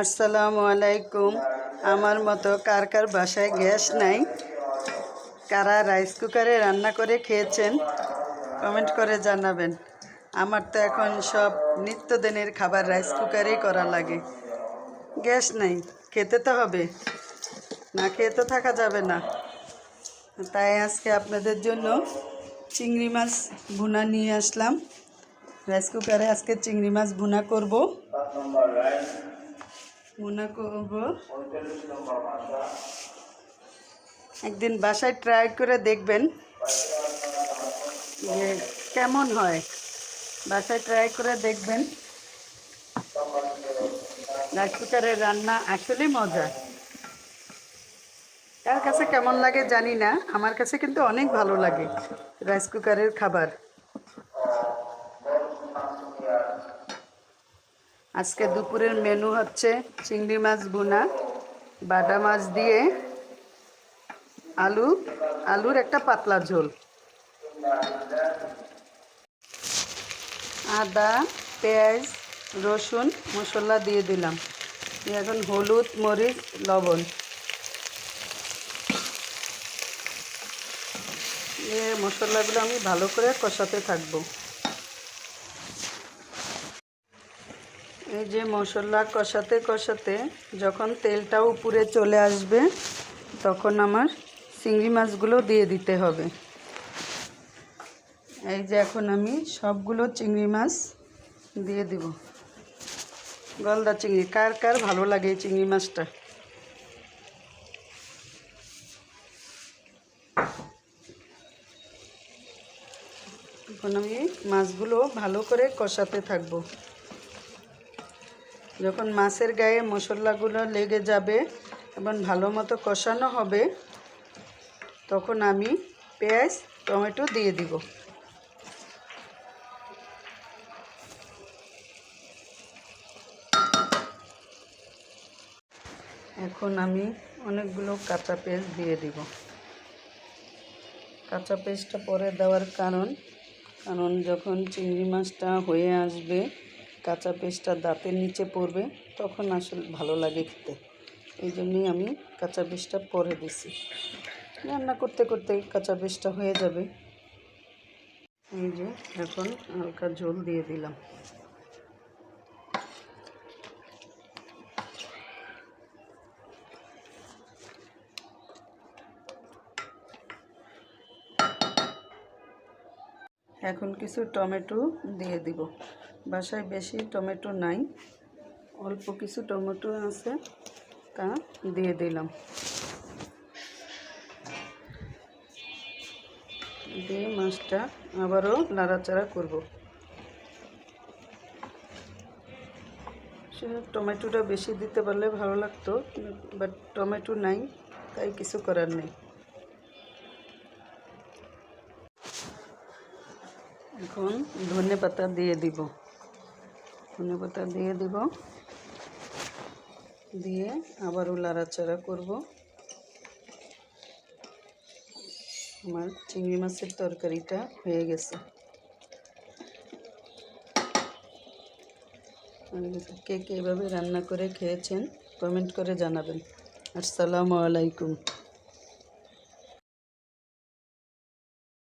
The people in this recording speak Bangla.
আসসালামু আলাইকুম। আমার মতো কার কার বাসায় গ্যাস নাই, কারা রাইস কুকারে রান্না করে খেয়েছেন কমেন্ট করে জানাবেন। আমার তো এখন সব নিত্যদিনের খাবার রাইস কুকারেই করা লাগে। গ্যাস নাই, খেতে তো হবে, না খেয়ে তো থাকা যাবে না। তাই আজকে আপনাদের জন্য চিংড়ি মাছ ভুনা নিয়ে আসলাম। রাইস কুকারে আজকে চিংড়ি মাছ ভুনা করব। একদিন বাসায় ট্রাই করে দেখবেন যে কেমন হয়। বাসায় ট্রাই করে দেখবেন, রাইস কুকারের রান্না আসলেই মজা। কার কাছে কেমন লাগে জানি না, আমার কাছে কিন্তু অনেক ভালো লাগে রাইস কুকারের খাবার। আজকে দুপুরের মেনু হচ্ছে চিংড়ি মাছ ভুনা, বাটা মাছ দিয়ে আলুর একটা পাতলা ঝোল, আদা পেঁয়াজ রসুন মশলা দিয়ে দিলাম। এখন হলুদ মরিচ লবণ এই মশলাগুলো আমি ভালো করে কষাতে থাকবো। এই যে মশলা কষাতে কষাতে যখন তেলটা উপরে চলে আসবে, তখন আমার চিংড়ি মাছগুলো দিয়ে দিতে হবে। এই যে এখন আমি সবগুলো চিংড়ি মাছ দিয়ে দিব। গলদা চিংড়ি, কার কার ভালো লাগে এই চিংড়ি মাছটা। এখন আমি মাছগুলো ভালো করে কষাতে থাকবো। যখন মাছের গায়ে মশলাগুলো লেগে যাবে এবং ভালো মতো কষানো হবে, তখন আমি পেঁয়াজ টমেটো দিয়ে দিব। এখন আমি অনেকগুলো কাঁচা পেঁয়াজ দিয়ে দিব। কাঁচা পেঁয়াজটা পরে দেওয়ার কারণ যখন চিংড়ি মাছটা হয়ে আসবে, কাঁচা পেঁয়াজটা দাঁতের নিচে পড়বে, তখন আসলে ভালো লাগে খেতে। এই জন্যই আমি কাঁচা পেঁয়াজটা পরে দিছি। রান্না করতে করতে কাঁচা পেঁয়াজটা হয়ে যাবে। এই যে এখন হালকা ঝোল দিয়ে দিলাম। এখন কিছু টমেটো দিয়ে দিব। বাসায় বেশি টমেটো নাই, অল্প কিছু টমেটো আছে, তা দিয়ে দিলাম। দিয়ে মাছটা আবারও নাড়াচাড়া করব। টমেটোটা বেশি দিতে পারলে ভালো লাগতো, বাট টমেটো নাই, তাই কিছু করার নেই। এখন ধনেপাতা দিয়ে দিব। ধনেপাতা দিয়ে দিব, দিয়ে আবারও নাড়াচাড়া করব। আমার চিংড়ি মাছের তরকারিটা হয়ে গেছে। কে কে এভাবে রান্না করে খেয়েছেন কমেন্ট করে জানাবেন। আসসালামু আলাইকুম।